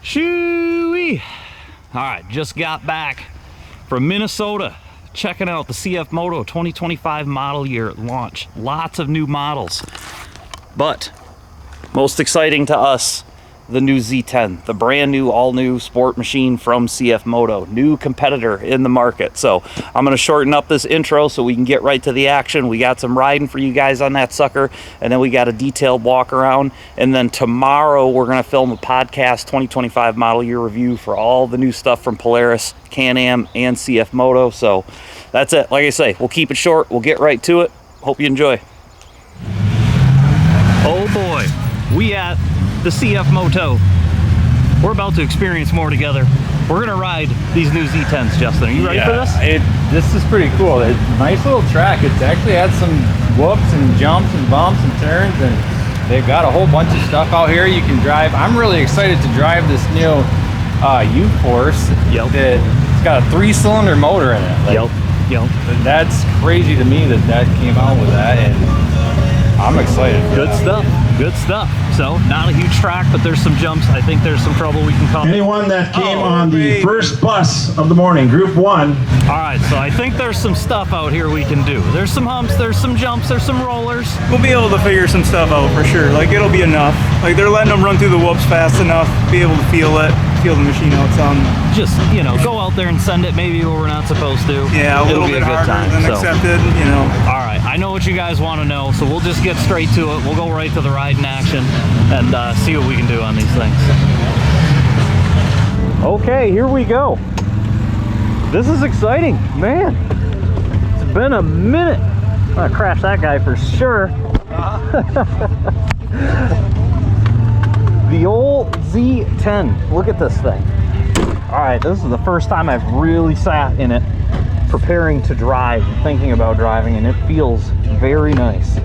Shoo-wee. All right, just got back from Minnesota, checking out the CFMOTO 2025 model year launch. Lots of new models, but most exciting to us, the new Z10, the brand new, all new sport machine from CFMOTO, new competitor in the market. So I'm gonna shorten up this intro so we can get right to the action. We got some riding for you guys on that sucker, and then we got a detailed walk around. And then tomorrow we're gonna film a podcast 2025 model year review for all the new stuff from Polaris, Can-Am, and CFMOTO. So that's it. Like I say, we'll keep it short. We'll get right to it. Hope you enjoy. Oh boy, we at the CFMOTO. We're about to experience more together. We're gonna ride these new Z10s, Justin. Are you ready for this? This is pretty cool. It's a nice little track. It's actually had some whoops and jumps and bumps and turns, and they've got a whole bunch of stuff out here you can drive. I'm really excited to drive this new ZForce. Yep. It's got a 3-cylinder motor in it. Yep. That's crazy to me that came out with that, and I'm excited. Good stuff. Good stuff. So, not a huge track, but there's some jumps. I think there's some trouble we can cause. Anyone that came on the first bus of the morning, Group 1. All right, so I think there's some stuff out here we can do. There's some humps, there's some jumps, there's some rollers. We'll be able to figure some stuff out for sure. Like, it'll be enough. Like, they're letting them run through the whoops fast enough, be able to feel it, feel the machine out some. Just, you know, go out there and send it maybe where we're not supposed to. Yeah, a little bit harder than accepted, you know. All right, I know what you guys want to know, so we'll just get straight to it. We'll go right to the ride in action and see what we can do on these things. Okay, here we go. This is exciting, man. It's been a minute. I'm gonna crash that guy for sure. The old Z10. Look at this thing. All right, this is the first time I've really sat in it, preparing to drive, thinking about driving, and it feels very nice.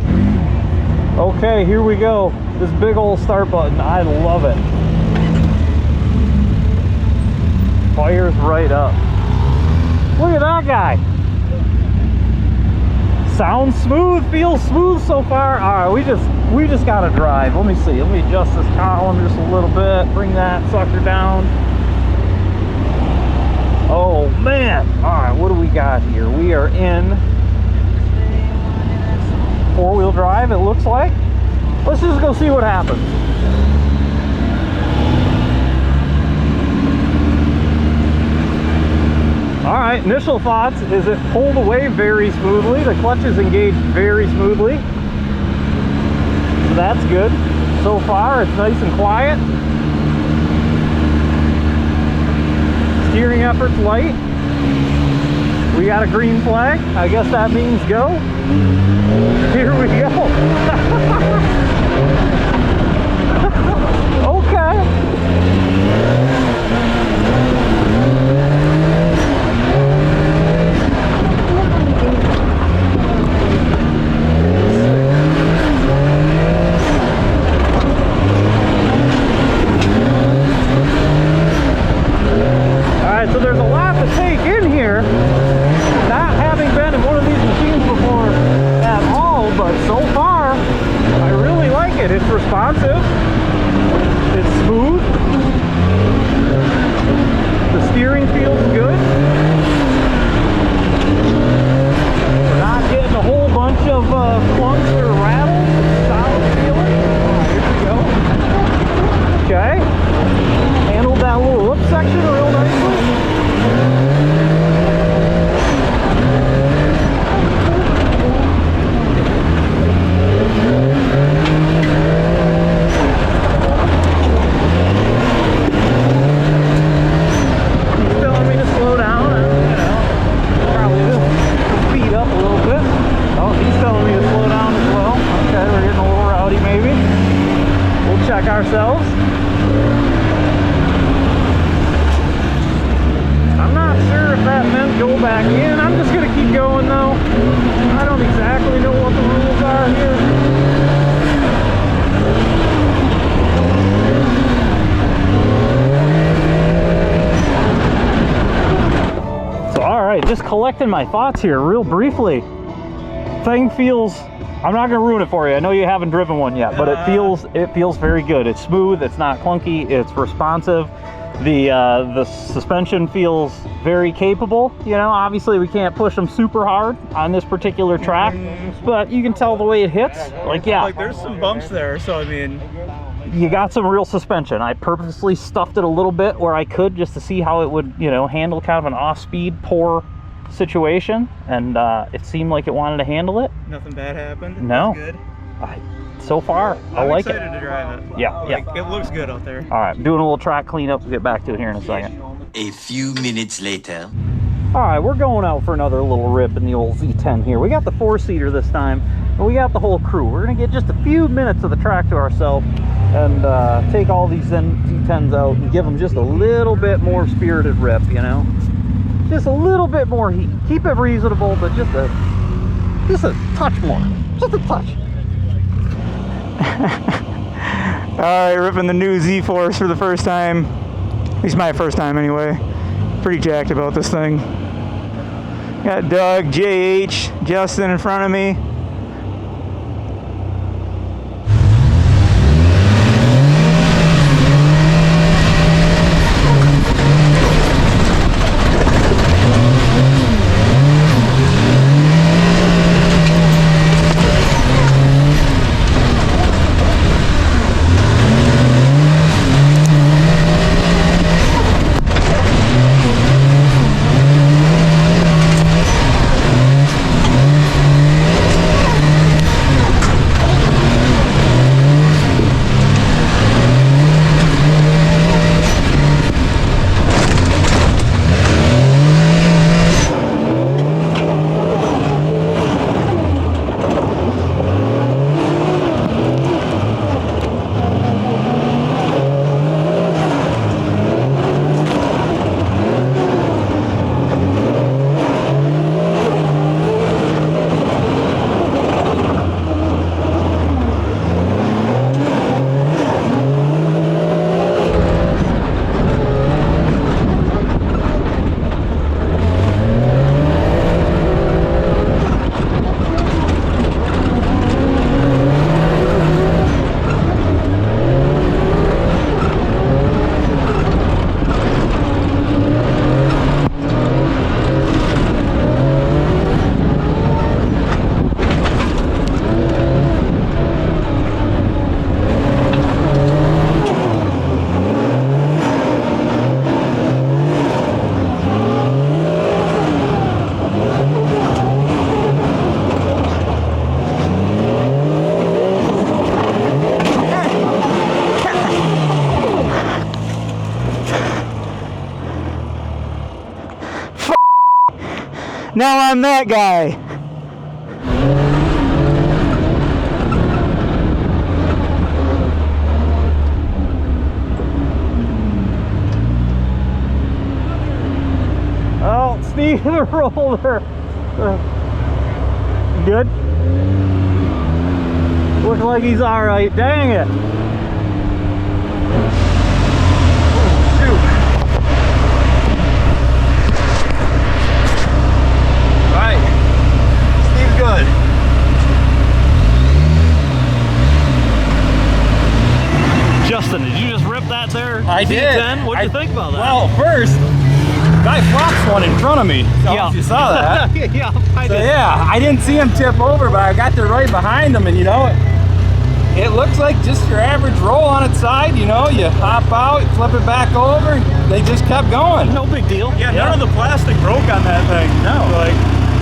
Okay, here we go. This big old start button, I love it. Fires right up. Look at that guy. Sounds smooth, feels smooth so far. All right, we just gotta drive. Let me see. Let me adjust this column just a little bit. Bring that sucker down. Oh man! All right, what do we got here? We are in 4-wheel drive. It looks like. Let's just go see what happens. All right, initial thoughts is it pulled away very smoothly. The clutch is engaged very smoothly. So that's good. So far, it's nice and quiet. Steering effort's light. We got a green flag. I guess that means go. Here we go. Okay. So there's a lot to take in here, not having been in one of these machines before at all, but so far I really like it. It's responsive, it's smooth, the steering feels good, we're not getting a whole bunch of clunks or rattles. It's solid feeling. Here we go. Okay, handled that little lip section real nicely. Ourselves. I'm not sure if that meant go back in. I'm just going to keep going though. I don't exactly know what the rules are here. So alright, just collecting my thoughts here real briefly. Thing feels, I'm not going to ruin it for you. I know you haven't driven one yet, but it feels very good. It's smooth, it's not clunky, it's responsive. The suspension feels very capable. You know, obviously we can't push them super hard on this particular track, but you can tell the way it hits. Like, yeah, Like there's some bumps there, so I mean, you got some real suspension. I purposely stuffed it a little bit where I could just to see how it would, you know, handle kind of an off-speed, poor situation, and it seemed like it wanted to handle it. nothing bad happened. No. That's good. So far, I I'm like it. excited to drive it. Yeah, Like, it looks good out there. All right, doing a little track cleanup. We'll get back to it here in a second. A few minutes later. All right, we're going out for another little rip in the old Z10 here. We got the 4-seater this time, and we got the whole crew. We're gonna get just a few minutes of the track to ourselves and take all these Z10s out and give them just a little bit more spirited rip, you know? Just a little bit more heat. Keep it reasonable, but just a touch more. Just a touch. Alright, ripping the new ZForce for the first time. At least my first time anyway. Pretty jacked about this thing. Got Doug, JH, Justin in front of me. Now I'm that guy. Oh, Steve, the roller. Good. Looks like he's all right. Dang it. Good. Justin, did you just rip that there? I did. Z10? What'd you think about that? Well, first, guy flops one in front of me. So Yeah. if you saw that. Yeah, I So did. yeah, I didn't see him tip over, but I got there right behind him, and you know, it looks like just your average roll on its side. You know, you hop out, flip it back over, and they just kept going. No big deal. Yeah, none of the plastic broke on that thing. No. Like,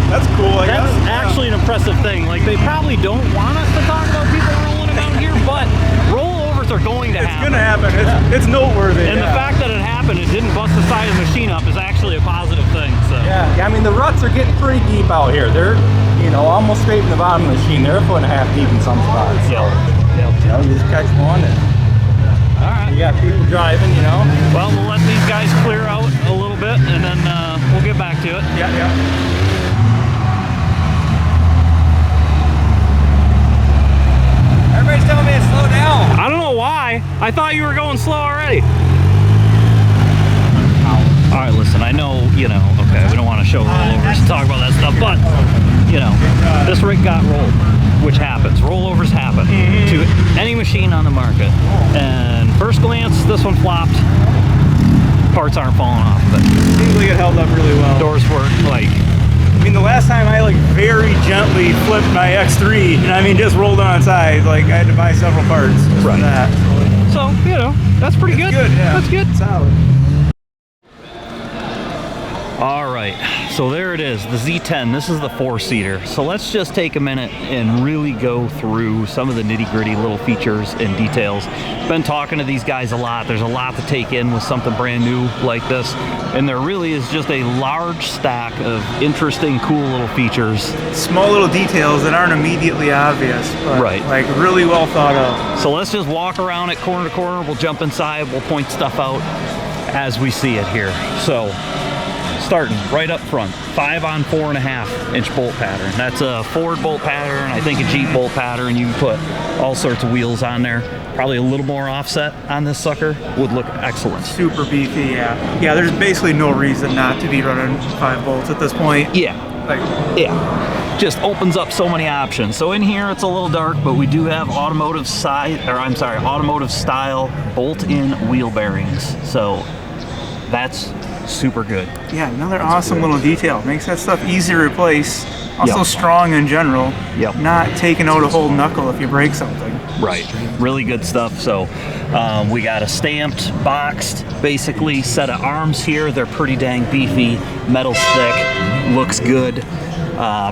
that's cool. Like, That's actually an impressive thing. Like, they probably don't want us to talk about people rolling about here, but rollovers are going to it's happen. gonna happen. It's noteworthy. And the fact that it happened, it didn't bust the side of the machine up, is actually a positive thing. So Yeah, I mean, the ruts are getting pretty deep out here. They're, you know, almost straight in the bottom of the machine. They're a foot and a half deep in some spots. So, you know, you just catch one and all right. you got people driving, you know. Well, we'll let these guys clear out a little bit, and then we'll get back to it. Yeah, yeah. Everybody's telling me to slow down. I don't know why. I thought you were going slow already. All right, listen, I know, you know, okay, we don't want to show rollovers and talk about that stuff, but, you know, this rig got rolled, which happens. Rollovers happen to any machine on the market. And first glance, this one flopped. parts aren't falling off of it. Seems like it held up really well. Doors work like, I mean, the last time I like very gently flipped my X3, and I mean just rolled on its side. Like I had to buy several parts just for that. so, you know, that's pretty good. Good, yeah. That's good. Solid. All right, so there it is, the Z10. This is the 4-seater. So let's just take a minute and really go through some of the nitty-gritty little features and details. Been talking to these guys a lot. There's a lot to take in with something brand new like this, and there really is just a large stack of interesting, cool little features. Small little details that aren't immediately obvious, but like really well thought of. So let's just walk around it corner to corner. We'll jump inside. We'll point stuff out as we see it here. So, starting right up front, 5 on 4.5 inch bolt pattern. That's a Ford bolt pattern, I think a Jeep bolt pattern. You can put all sorts of wheels on there. Probably a little more offset on this sucker would look excellent. Super beefy, yeah. Yeah, there's basically no reason not to be running 5 bolts at this point. Yeah, yeah. Just opens up so many options. So in here it's a little dark, but we do have automotive style bolt-in wheel bearings. So that's super good. Yeah, another awesome little detail. Makes that stuff easy to replace. Also strong in general. Not taking out a whole knuckle if you break something. Right. Really good stuff. So we got a stamped, boxed, basically set of arms here. They're pretty dang beefy. Metal's thick. Looks good.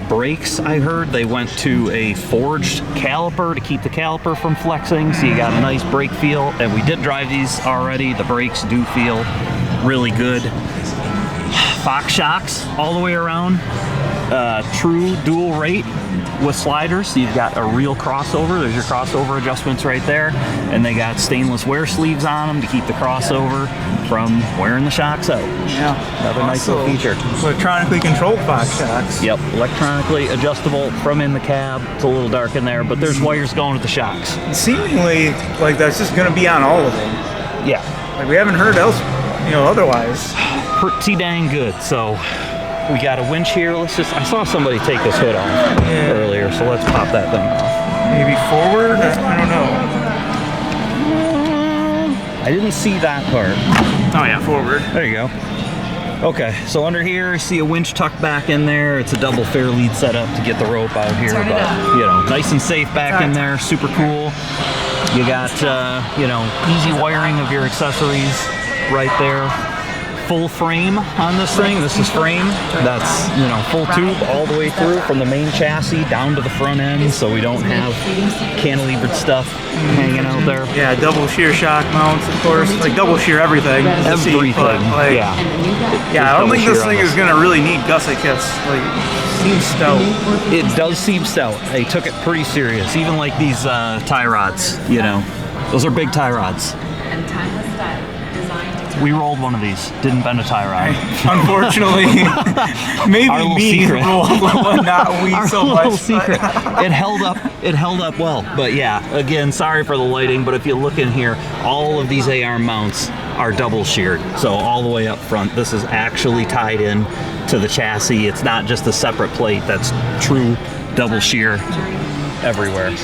Brakes, I heard they went to a forged caliper to keep the caliper from flexing, so you got a nice brake feel. And we did drive these already. The brakes do feel really good. Fox shocks all the way around. True dual rate with sliders, so you've got a real crossover. There's your crossover adjustments right there, and they got stainless wear sleeves on them to keep the crossover from wearing the shocks out. Yeah, another nice little feature. Electronically controlled Fox shocks. Yep, electronically adjustable from in the cab. It's a little dark in there, but there's wires going to the shocks. Seemingly, like that's just going to be on all of them. Yeah, like we haven't heard else, you know, otherwise. Pretty dang good. So we got a winch here. I saw somebody take this hood off earlier, so let's pop that thing off. Maybe forward? I don't know. I didn't see that part. Oh yeah, forward. There you go. Okay, so under here, you see a winch tucked back in there. It's a double fair lead setup to get the rope out here, but you know, nice and safe back in there. Super cool. You got, you know, easy wiring of your accessories right there. Full frame on this thing. This is frame. That's, you know, full tube all the way through from the main chassis down to the front end, so we don't have cantilevered stuff hanging out there. Yeah, double shear shock mounts, of course. Like double shear everything. Everything. Like, yeah, I don't think this thing is gonna really need gusset kits. Like, it seems stout. It does seem stout. They took it pretty serious. Even like these tie rods, you know, those are big tie rods. We rolled one of these. Didn't bend a tie rod. Unfortunately, maybe me rolled one, not we so much. Little secret. It held up. It held up well. But yeah, again, sorry for the lighting. But if you look in here, all of these AR mounts are double sheared. So all the way up front, this is actually tied in to the chassis. It's not just a separate plate. That's true double shear everywhere.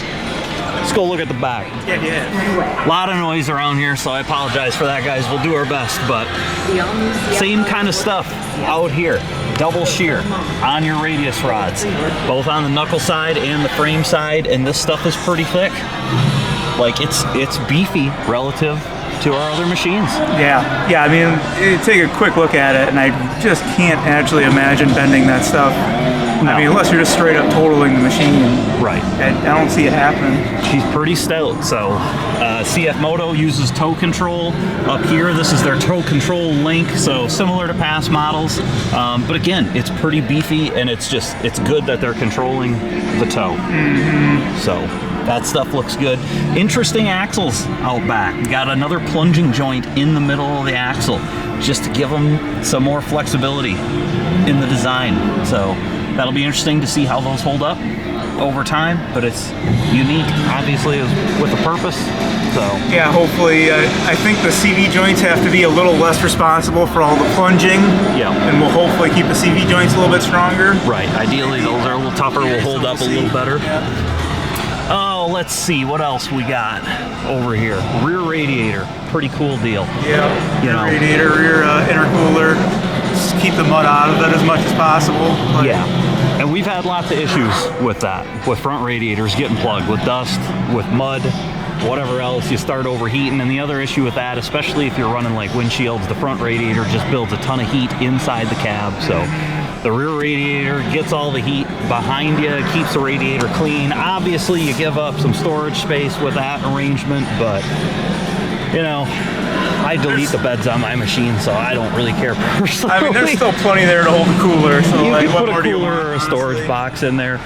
Let's go look at the back. Yeah. A lot of noise around here, so I apologize for that, guys. We'll do our best, but same kind of stuff out here. Double shear on your radius rods, both on the knuckle side and the frame side, and this stuff is pretty thick. Like, it's beefy relative to our other machines. Yeah, I mean, take a quick look at it, and I just can't actually imagine bending that stuff. No. I mean, unless you're just straight up totaling the machine. Right. I don't see it happening. She's pretty stout. So CFMOTO uses tow control up here. This is their tow control link, so similar to past models. But again, it's pretty beefy, and it's good that they're controlling the tow. So that stuff looks good. Interesting axles out back. We got another plunging joint in the middle of the axle, just to give them some more flexibility in the design. So that'll be interesting to see how those hold up over time, but it's unique, obviously, with a purpose. So yeah, hopefully, I think the CV joints have to be a little less responsible for all the plunging. Yeah. And we'll hopefully keep the CV joints a little bit stronger. Right. Ideally, those are a little tougher. Will hold up a little better. Oh, let's see what else we got over here. Rear radiator, pretty cool deal. Yeah, You know. radiator, rear intercooler. Just keep the mud out of it as much as possible. But Yeah, and we've had lots of issues with that, with front radiators getting plugged, with dust, with mud, whatever else. You start overheating, and the other issue with that, especially if you're running like windshields, the front radiator just builds a ton of heat inside the cab. So the rear radiator gets all the heat behind you, keeps the radiator clean. Obviously, you give up some storage space with that arrangement, but you know, I delete the beds on my machine, so I don't really care personally. I mean, there's still plenty there to hold a cooler. So You like, can what put more a do you cooler want, or a storage honestly? box in there.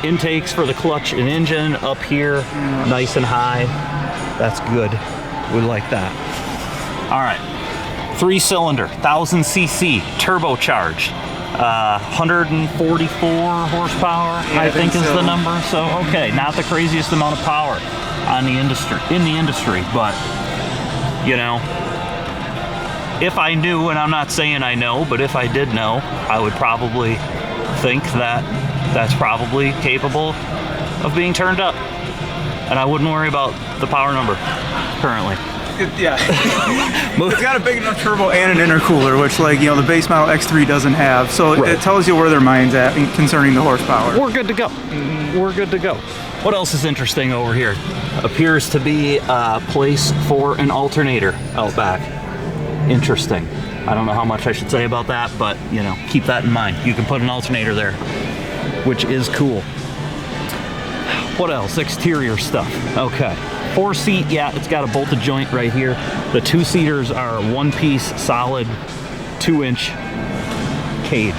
Intakes for the clutch and engine up here, nice and high. That's good. We like that. All right, 3-cylinder, 1000 cc, turbocharged, 144 horsepower. I think is so. the number. So okay, not the craziest amount of power on the industry, but you know, if I knew, and I'm not saying I know, but if I did know, I would probably think that that's probably capable of being turned up, and I wouldn't worry about the power number currently. Yeah. It's got a big enough turbo and an intercooler, which, like, you know, the base model X3 doesn't have. So Right. it tells you where their mind's at concerning the horsepower. We're good to go. We're good to go. What else is interesting over here? Appears to be a place for an alternator out back. Interesting. I don't know how much I should say about that, but you know, keep that in mind. You can put an alternator there, which is cool. What else? Exterior stuff. Okay. 4-seat, yeah, it's got a bolted joint right here. The 2-seaters are one-piece solid 2-inch cage.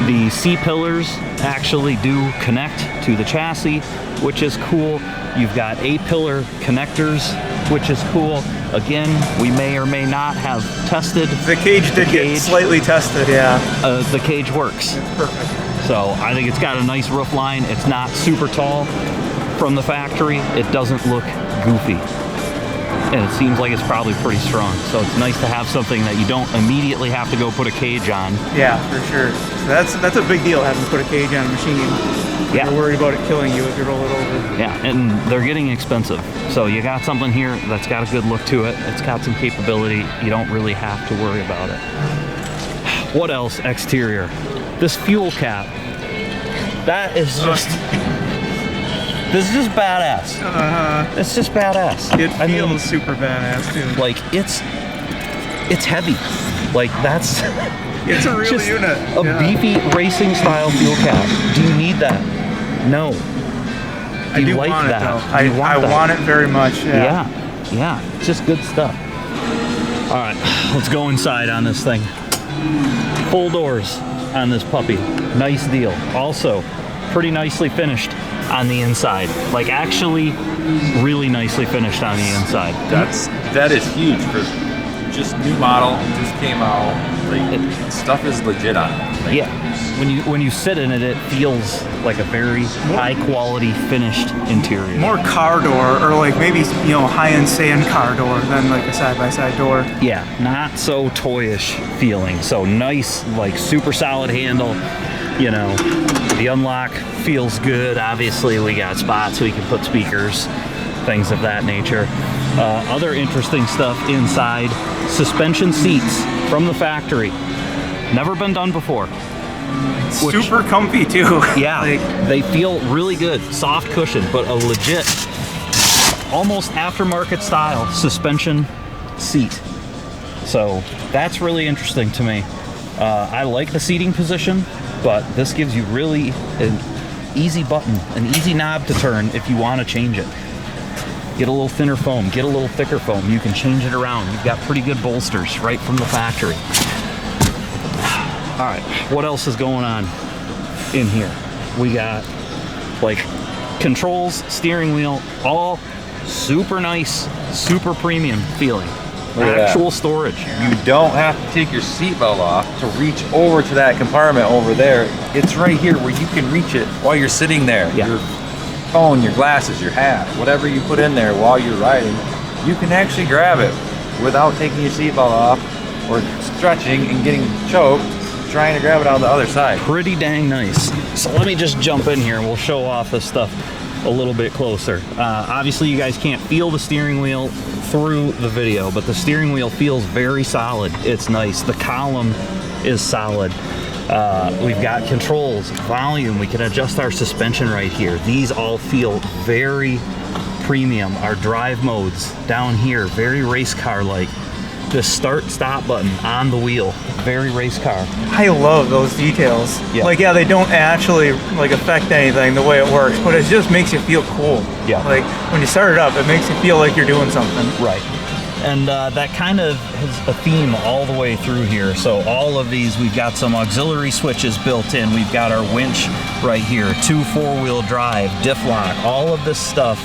The C-pillars actually do connect to the chassis, which is cool. You've got A-pillar connectors, which is cool. Again, we may or may not have tested. The cage did get slightly tested, yeah. The cage works. Perfect. So I think it's got a nice roof line. It's not super tall from the factory. It doesn't look goofy. And it seems like it's probably pretty strong. So it's nice to have something that you don't immediately have to go put a cage on. Yeah, for sure. So that's a big deal, having to put a cage on a machine. Yeah. You're worried about it killing you if you roll it over. Yeah, and they're getting expensive. So you got something here that's got a good look to it. It's got some capability. You don't really have to worry about it. What else? Exterior. This fuel cap. That is just... This is just badass. It's just badass. It I feels mean, super badass, too. like it's heavy. Like that's It's a real just unit. a Yeah. beefy racing style fuel cap. Do you need that? No. I do like want that? it, though. Do you I that? want it very much, yeah. Yeah, it's just good stuff. All right, let's go inside on this thing. Full doors on this puppy. Nice deal. Also, pretty nicely finished on the inside. Like actually really nicely finished on the inside. That is huge for just new model, just came out. Like stuff is legit on it. Like, Yeah, when you sit in it, it feels like a very high quality finished interior. More car door, or like maybe, you know, high-end sand car door than like a side-by-side door. Yeah, not so toyish feeling. So nice, like super solid handle. You know, the unlock feels good. Obviously, we got spots we can put speakers, things of that nature. Other interesting stuff inside: suspension seats from the factory. Never been done before. Which- Super comfy too. Yeah, Like, they feel really good. Soft cushion, but a legit, almost aftermarket style suspension seat. So that's really interesting to me. I like the seating position, but this gives you really an easy button, an easy knob to turn if you want to change it. Get a little thinner foam, get a little thicker foam. You can change it around. You've got pretty good bolsters right from the factory. All right, what else is going on in here? We got like controls, steering wheel, all super nice, super premium feeling. Look at that. Actual storage. you don't have to take your seatbelt off to reach over to that compartment over there. It's right here where you can reach it while you're sitting there. Yeah. Your phone, your glasses, your hat, whatever you put in there while you're riding, you can actually grab it without taking your seatbelt off or stretching and getting choked trying to grab it on the other side. Pretty dang nice. So let me just jump in here and we'll show off this stuff. a little bit closer. Obviously you guys can't feel the steering wheel through the video, but the steering wheel feels very solid. It's nice. The column is solid. We've got controls, volume. We can adjust our suspension right here. These all feel very premium. Our drive modes down here, very race car like. The start stop button on the wheel, very race car. I love those details. Yeah. Like, yeah, they don't actually like affect anything the way it works, but it just makes you feel cool. Yeah. Like when you start it up, it makes you feel like you're doing something. Right. And that kind of is a theme all the way through here. So all of these, we've got some auxiliary switches built in. We've got our winch right here, 2 4-wheel drive, diff lock. All of this stuff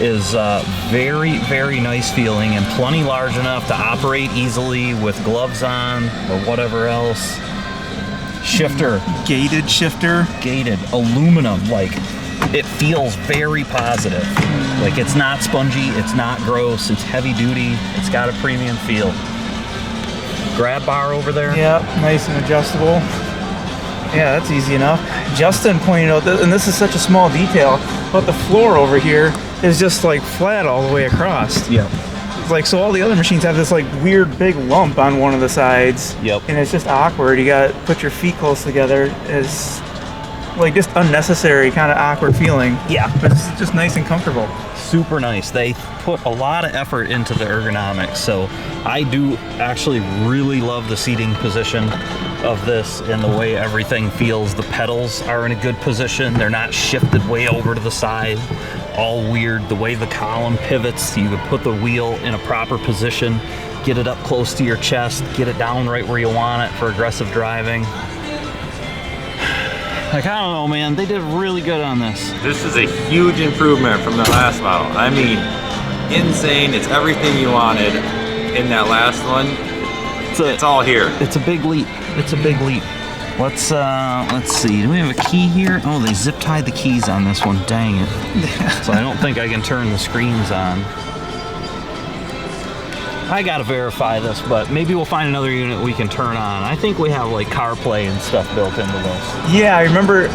is very, very nice feeling and plenty large enough to operate easily with gloves on or whatever else. Shifter. Gated shifter. Gated. Aluminum. Like, it feels very positive. Like, it's not spongy, it's not gross, it's heavy duty, it's got a premium feel. Grab bar over there. Yeah, nice and adjustable. Yeah, that's easy enough. Justin pointed out, and this is such a small detail, but the floor over here is just like flat all the way across. Yep. Like, so all the other machines have this like weird big lump on one of the sides. Yep. And it's just awkward. You got to put your feet close together. It's like just unnecessary kind of awkward feeling. Yeah. But it's just nice and comfortable. Super nice. They put a lot of effort into the ergonomics, so I do actually really love the seating position of this and the way everything feels. The pedals are in a good position. They're not shifted way over to the side, all weird. The way the column pivots, so you can put the wheel in a proper position, get it up close to your chest, get it down right where you want it for aggressive driving. Like, I don't know, man, they did really good on this. This is a huge improvement from the last model. I mean, insane. It's everything you wanted in that last one. It's all here. It's a big leap. It's a big leap. Let's see. Do we have a key here? Oh, they zip tied the keys on this one. Dang it. So I don't think I can turn the screens on. I gotta verify this, but maybe we'll find another unit we can turn on. I think we have like CarPlay and stuff built into this. Yeah, I remember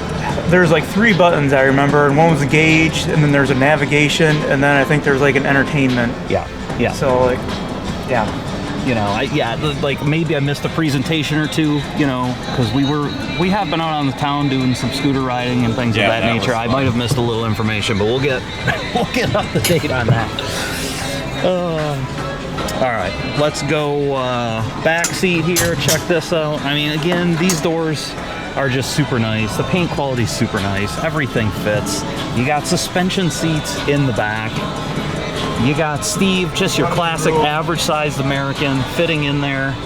there's like 3 buttons I remember, and one was a gauge, and then there's a navigation, and then I think there's like an entertainment. Yeah, yeah. So like, yeah. You know, like maybe I missed a presentation or two, you know, because we have been out on the town doing some scooter riding and things of that nature. I might have missed a little information, but we'll get up to date on that. All right, let's go back seat here. Check this out. I mean, again, these doors are just super nice. The paint quality is super nice. Everything fits. You got suspension seats in the back. You got Steve, just your classic average-sized American, fitting in there.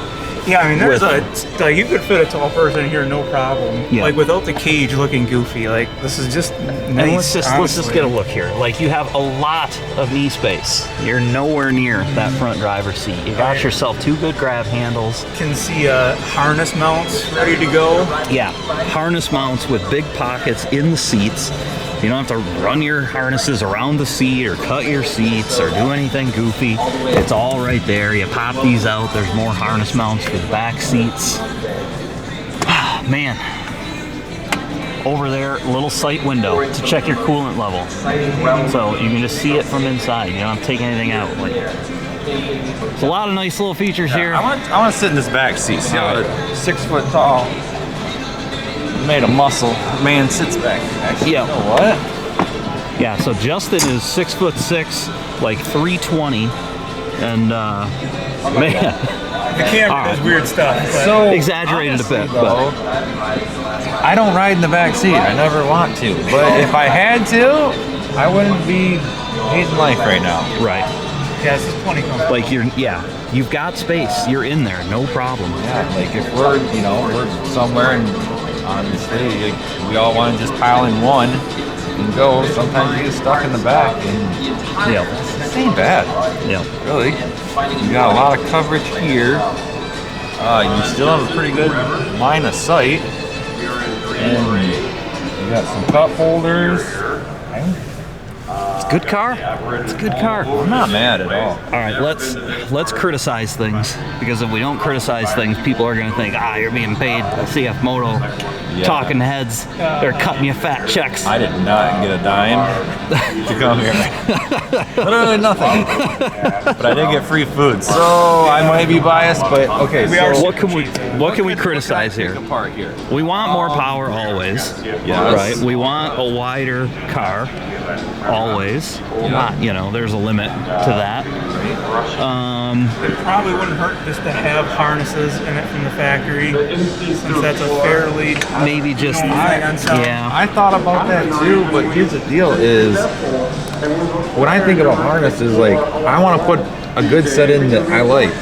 Yeah, I mean, there's like you could fit a tall person here, no problem. Yeah. Like without the cage looking goofy. Like this is just nice. And let's just get a look here. Like, you have a lot of knee space. You're nowhere near that front driver's seat. You got yourself 2 good grab handles. Can see harness mounts ready to go. Yeah, harness mounts with big pockets in the seats. You don't have to run your harnesses around the seat or cut your seats or do anything goofy. It's all right there. You pop these out. There's more harness mounts for the back seats. Man. Over there, little sight window to check your coolant level. So you can just see it from inside. You don't have to take anything out. Like, it's a lot of nice little features here. I want to sit in this back seat. See how a 6 foot tall, made of muscle man sits back. Actually, Yeah. you know what? Yeah, so Justin is 6'6", like 320, and man, The camera does weird stuff. But So exaggerated a bit, though, I don't ride in the back seat. I never want to. But if I had to, I wouldn't be hating life right now. right. yeah, this is plenty comfortable. Like, you've got space. You're in there, no problem. Yeah, like if we're somewhere and obviously like, we all want to just pile in one and go. Sometimes you get stuck in the back, and Yeah, this ain't bad. yeah. Really, you got a lot of coverage here. You still have a pretty good line of sight, and you got some cup holders. It's a good car. It's a good car. I'm not mad at all. All right, let's criticize things, because if we don't criticize things, people are going to think, you're being paid CFMOTO. talking heads. They're cutting you fat checks. I did not get a dime to come here. Literally nothing. But I did get free food, so I might be biased. But okay, What can we criticize here? Apart here. We want more power always. Yes. Right. We want a wider car always. Not, you know, there's a limit to that. It probably wouldn't hurt just to have harnesses in it from the factory, since that's a fairly Maybe just yeah. I thought about that too, but here's the deal: is when I think about harnesses, like I want to put a good set in that I like.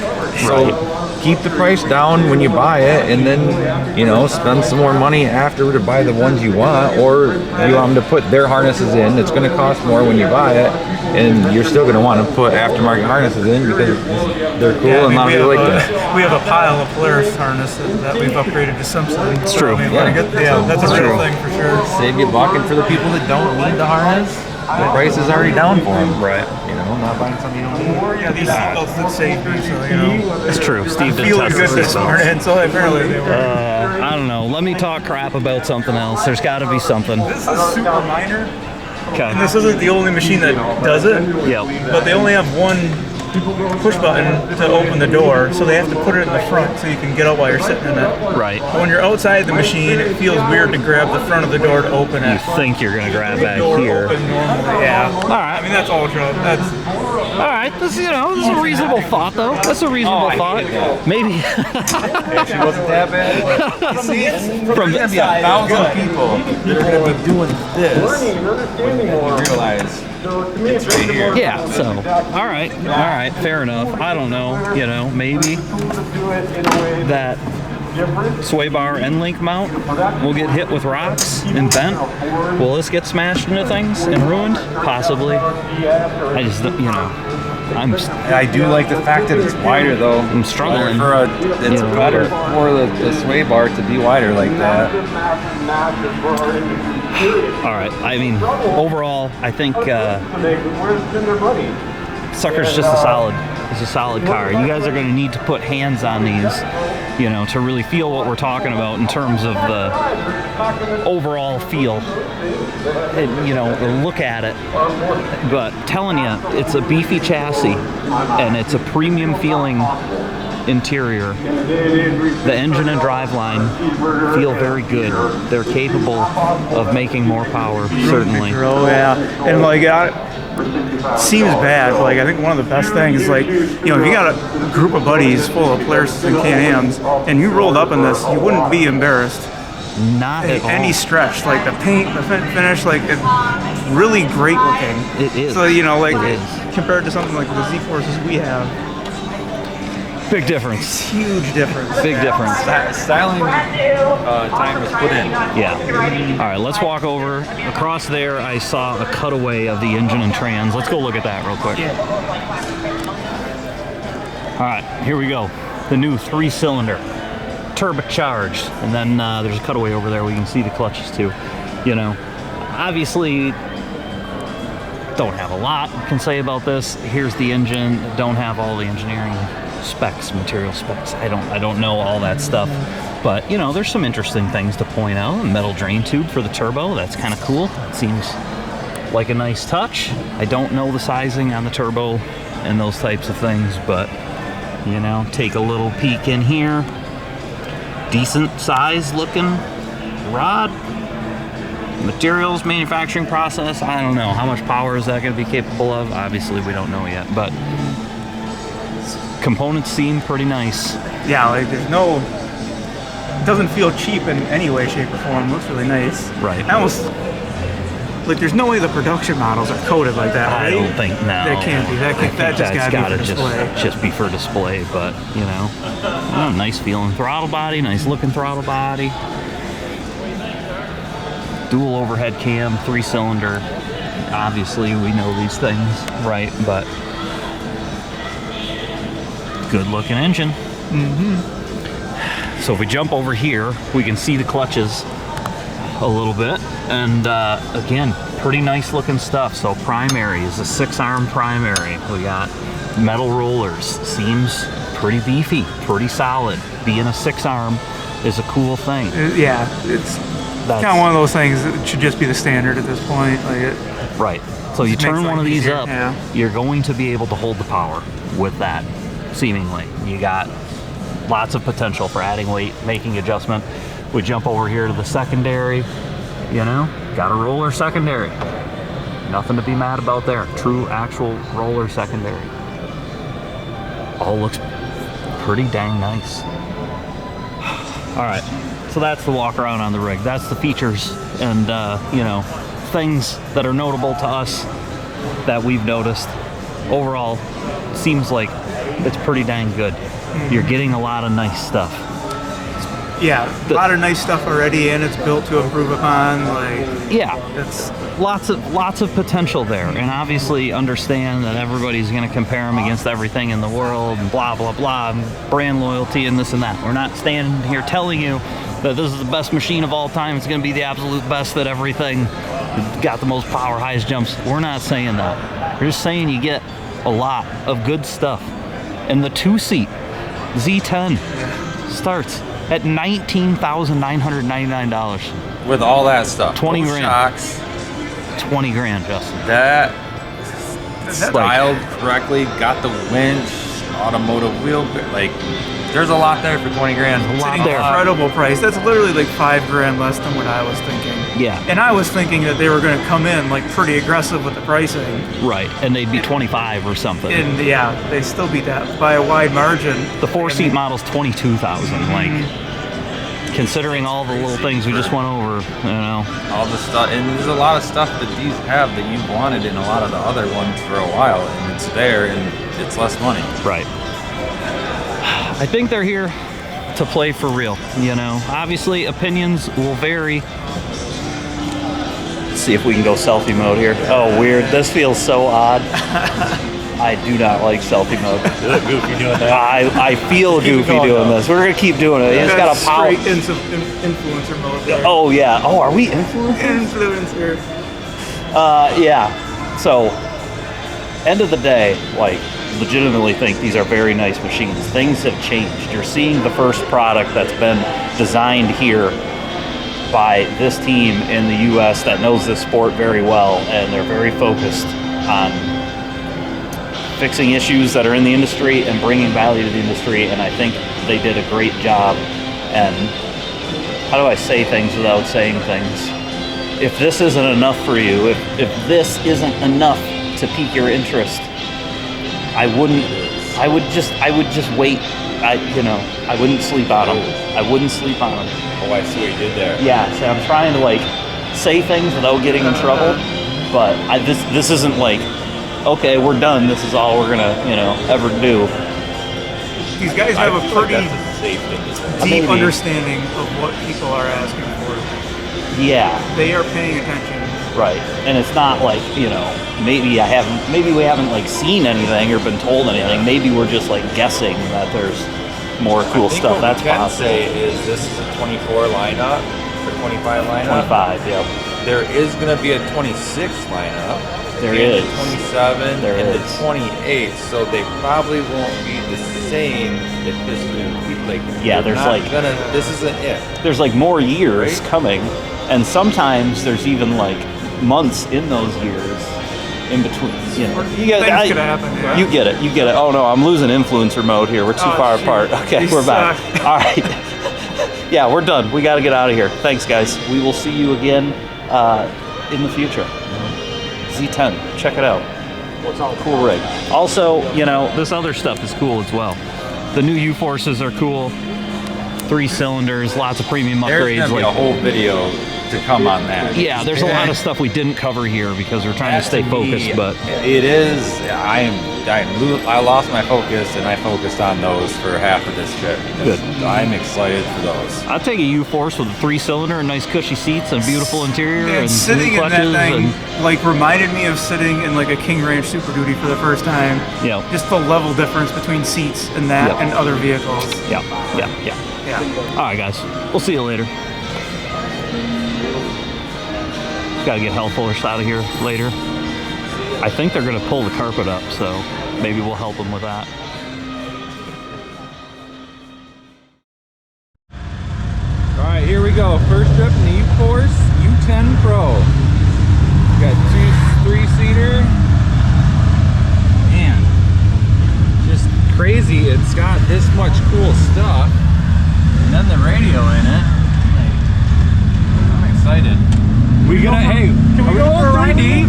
So keep the price down when you buy it, and then, you know, spend some more money after to buy the ones you want, or you want them to put their harnesses in. It's going to cost more when you buy it, and you're still going to want to put aftermarket harnesses in because they're cool, and a lot of people like that. We have a pile of Polaris harnesses that we've upgraded to Simpson. It's true. That's a real thing for sure. Save you a buck, and for the people that don't need the harness, the price is already down for them. Right. You know, not buying something you don't need. Yeah, these seatbelts did save me, so, you know. It's true. Steve did Feeling test good this this morning, and so apparently they were. I don't know. Let me talk crap about something else. There's got to be something. This is super minor, Okay. and this isn't the only machine that does it. Yep. But they only have one push button to open the door, so they have to put it in the front so you can get out while you're sitting in it. Right. But when you're outside the machine, it feels weird to grab the front of the door to open it. You think you're gonna grab back Door here? open normally, yeah. All right. I mean, that's ultra. That's All right. This, you know, this is a reasonable thought, though. That's a reasonable thought. Maybe. Actually, wasn't that bad. See, From there's gonna be 1,000 people that are gonna be doing this when you realize it's right here. Yeah. So. All right. Fair enough. I don't know. You know, maybe that sway bar end link mount will get hit with rocks and bent. Will this get smashed into things and ruined? Possibly. I just, you know, I do like the fact that it's wider, though. I'm struggling. It's better for the sway bar to be wider like that. All right. I mean, overall, I think Sucker's just a solid. It's a solid car. You guys are going to need to put hands on these, you know, to really feel what we're talking about in terms of the overall feel. And, you know, look at it. But telling you, it's a beefy chassis and it's a premium feeling interior. The engine and driveline feel very good. They're capable of making more power, certainly. Oh yeah, and like seems bad, but like I think one of the best things, like, you know, if you got a group of buddies full of Polaris and Can-Ams, and you rolled up in this, you wouldn't be embarrassed. Not at all. Any stretch, like the paint, the finish, like it's really great looking. It is. So, you know, like It is. compared to something like the Z-Forces we have, Big difference. huge difference. Big difference. Styling time is put in. Yeah. All right, let's walk over. Across there, I saw a cutaway of the engine and trans. Let's go look at that real quick. All right, here we go. The new 3-cylinder, turbocharged. And then there's a cutaway over there where you can see the clutches too. You know, obviously, don't have a lot I can say about this. Here's the engine. Don't have all the engineering specs, material specs. I don't know all that stuff, but you know, there's some interesting things to point out. A metal drain tube for the turbo, that's kind of cool. It seems like a nice touch. I don't know the sizing on the turbo and those types of things, but you know, take a little peek in here. Decent size looking rod. Materials, manufacturing process, I don't know. How much power is that going to be capable of? Obviously we don't know yet, but components seem pretty nice. Yeah, like there's no, it doesn't feel cheap in any way, shape, or form. It looks really nice. Right. I almost, like there's no way the production models are coated like that, I right? don't think, no. That can't be. I think That just gotta be for display. just be for display, but you know, nice feeling throttle body, nice looking throttle body. Dual overhead cam, 3-cylinder. Obviously, we know these things, right? But good looking engine. So if we jump over here, we can see the clutches a little bit. And again, pretty nice looking stuff. So primary is a 6-arm primary. We got metal rollers. Seems pretty beefy, pretty solid. Being a 6-arm, is a cool thing. Yeah, it's kind of one of those things that should just be the standard at this point. Like right. So you just turn makes one of life these easier, up, yeah. you're going to be able to hold the power with that, seemingly. You got lots of potential for adding weight, making adjustment. We jump over here to the secondary, you know, got a roller secondary. Nothing to be mad about there. True, actual roller secondary. All looks pretty dang nice. All right, so that's the walk around on the rig. That's the features and, you know, things that are notable to us that we've noticed. Overall, seems like it's pretty dang good. You're getting a lot of nice stuff. Yeah, a lot of nice stuff already, and it's built to improve upon. Like Yeah, it's lots of potential there, and obviously understand that everybody's going to compare them against everything in the world and blah blah blah, and brand loyalty and this and that. We're not standing here telling you that this is the best machine of all time. It's going to be the absolute best at everything. Got the most power, highest jumps. We're not saying that. We're just saying you get a lot of good stuff. And the 2-seat Z10 starts at $19,999. With all that stuff. 20 Those grand. Shocks, 20 grand, Justin. that styled correctly, got the winch, automotive wheel, like there's a lot there for 20 grand. A lot an there. incredible price. That's literally like $5 less than what I was thinking. Yeah. And I was thinking that they were going to come in like pretty aggressive with the pricing. Right, and they'd be 25 or something. And yeah, they still beat that by a wide margin. The 4-seat model's 22,000. Like, considering all the little things we just went over, you know. All the stuff, and there's a lot of stuff that these have that you wanted in a lot of the other ones for a while, and it's there, and it's less money. Right. I think they're here to play for real, you know. Obviously, opinions will vary. Let's see if we can go selfie mode here. Oh, weird. This feels so odd. I do not like selfie mode. You look goofy doing that. I feel goofy doing this. We're going to keep doing it. It's got a power. Straight influencer mode there. Oh, yeah. Oh, are we influencers? Influencer. Yeah. So, end of the day, like, legitimately think these are very nice machines. Things have changed. You're seeing the first product that's been designed here by this team in the U.S. that knows this sport very well, and they're very focused on fixing issues that are in the industry and bringing value to the industry, and I think they did a great job. And how do I say things without saying things? If this isn't enough for you, if this isn't enough to pique your interest, I would just wait. I wouldn't sleep on them. I wouldn't sleep on them. Oh, I see what you did there. Yeah, so I'm trying to like say things without getting in trouble, but this isn't like, okay, we're done. This is all we're gonna, ever do. These guys have a pretty That's a safe thing to say. deep Maybe. understanding of what people are asking for. Yeah, They are paying attention. right. And it's not like, maybe we haven't like seen anything or been told anything. Maybe we're just like guessing that there's more cool stuff. That's What we can possible. say is this is a 24 lineup, or 25 lineup. 25, yep. There is going to be a 26 lineup. There and is. The 27 There and is. the 28, so they probably won't be the same if this is like. Yeah, they're there's not like- this isn't it. There's like more years Right? coming, and sometimes there's even like months in those years in between. You get, Things could happen, yeah. You get it. You get it. Oh no, I'm losing influencer mode here. We're too Oh, far shoot. apart. Okay, You we're back. suck. All right. Yeah, we're done. We got to get out of here. Thanks, guys. We will see you again in the future. Z10, check it out. Cool rig. Also, this other stuff is cool as well. The new U-Forces are cool. 3 cylinders, lots of premium There's upgrades. going to be a whole video to come on that. Yeah, there's a lot of stuff we didn't cover here because we're trying to stay focused, but it is. I lost my focus, and I focused on those for half of this trip. Good. I'm excited for those. I'll take a U-Force with a 3-cylinder and nice cushy seats and a beautiful interior Man, and sitting new in that clutches thing like reminded me of sitting in like a King Ranch Super Duty for the first time. Yeah. Just the level difference between seats and that Yep. and other vehicles. Yeah. Yeah. All right, guys. We'll see you later. Got to get Hellforce out of here later. I think they're going to pull the carpet up, so maybe we'll help them with that. here we go. First trip in the ZForce U10 Pro. Got 2 3-seater. Man, just crazy. It's got this much cool stuff. And then the radio in it. Like, I'm excited. Can we go 3D?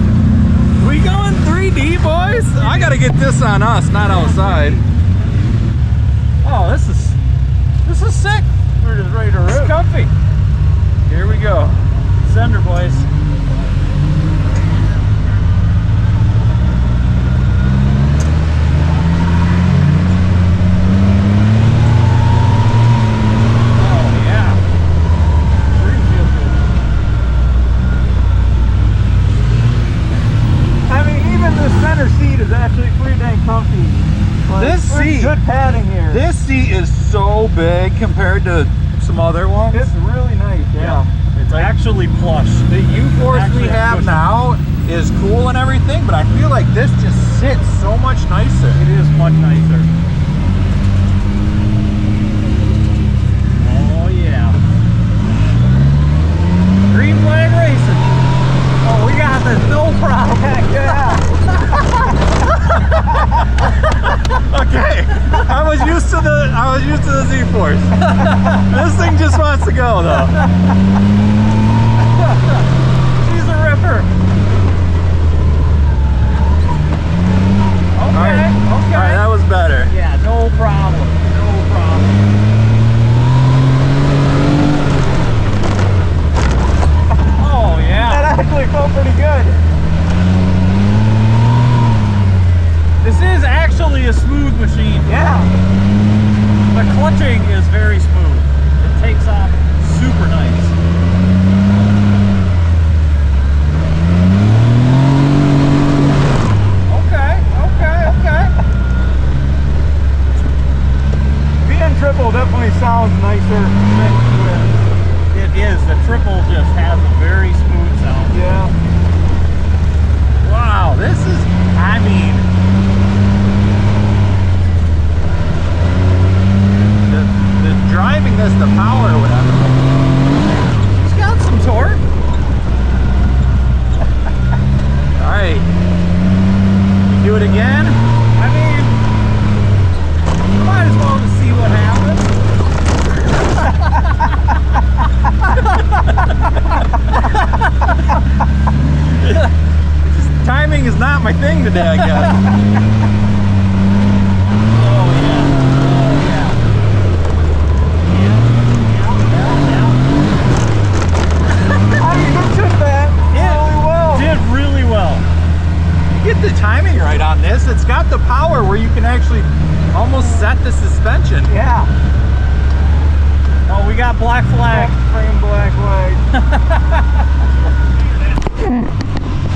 We going 3D, boys? I gotta get this on us, not outside. Oh, this is sick. We're just ready to rip. It's comfy. Here we go. Sender, boys. Oh yeah. I mean, even the center seat is actually pretty dang comfy. Like, This there's seat- good padding here. This seat is so big compared to some other ones. It's really nice. Yeah. It's actually plush. The ZForce we Actually have cushion. now is cool and everything, but I feel like this just sits so much nicer. It is much nicer. Oh yeah. Green flag racing. Oh, we got this, no problem. Heck yeah. Okay, I was used to the ZForce. This thing just wants to go though. She's a ripper. All right, that was better. Yeah, no problem. No problem. Oh yeah. That actually felt pretty good. This is actually a smooth machine. Yeah. The clutching is very smooth. It takes off super nice. Okay. Being triple definitely sounds nicer than twin. It is. The triple just has a very smooth sound. Yeah. Wow, this is, I mean, the driving this, the power or whatever. It's got some torque. All right, do it again. I mean, might as well just see what happens. Timing is not my thing today, I guess. Oh yeah. I mean, you took that really well. Did really well. You get the timing right on this. It's got the power where you can actually almost set the suspension. Yeah. Oh, we got black flag. Frame black light.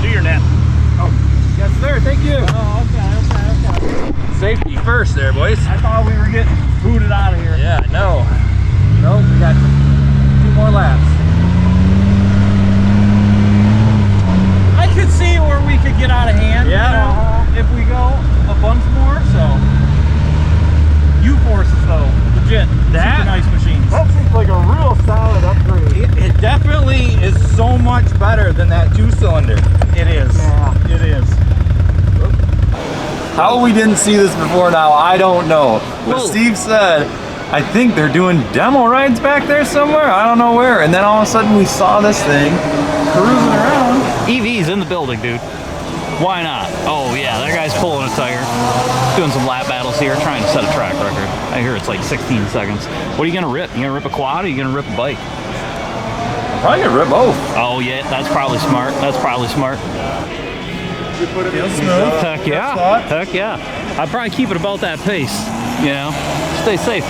Do your net. Yes, sir. Thank you. Oh, okay. Safety first there, boys. I thought we were getting booted out of here. Yeah, no. Nope, we got 2 more laps. I could see where we could get out of hand. Yeah. You know, if we go a bunch more. So, ZForces though, legit. That- super nice machines. That seems like a real solid upgrade. It definitely is so much better than that 2-cylinder. It is. Yeah. It is. How we didn't see this before now, I don't know. But Well- Steve said, I think they're doing demo rides back there somewhere. I don't know where. And then all of a sudden we saw this thing cruising around. EV's in the building, dude. Why not? Oh yeah, that guy's pulling a tire. Doing some lap battles here, trying to set a track record. I hear it's like 16 seconds. What are you gonna rip? You gonna rip a quad or you gonna rip a bike? Probably gonna rip both. Oh yeah, that's probably smart. That's probably smart. Feels smooth. Heck yeah. Heck yeah. I'd probably keep it about that pace, you know? Stay safe.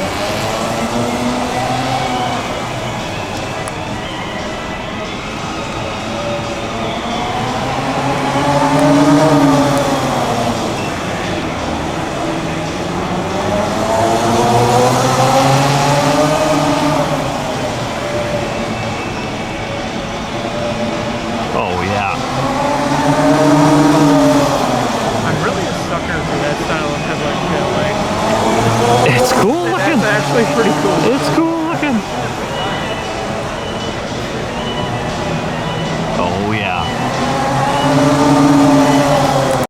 Oh yeah. I'm really a sucker for that style of headlight feel. Like, It's cool looking. that's actually pretty cool. It's cool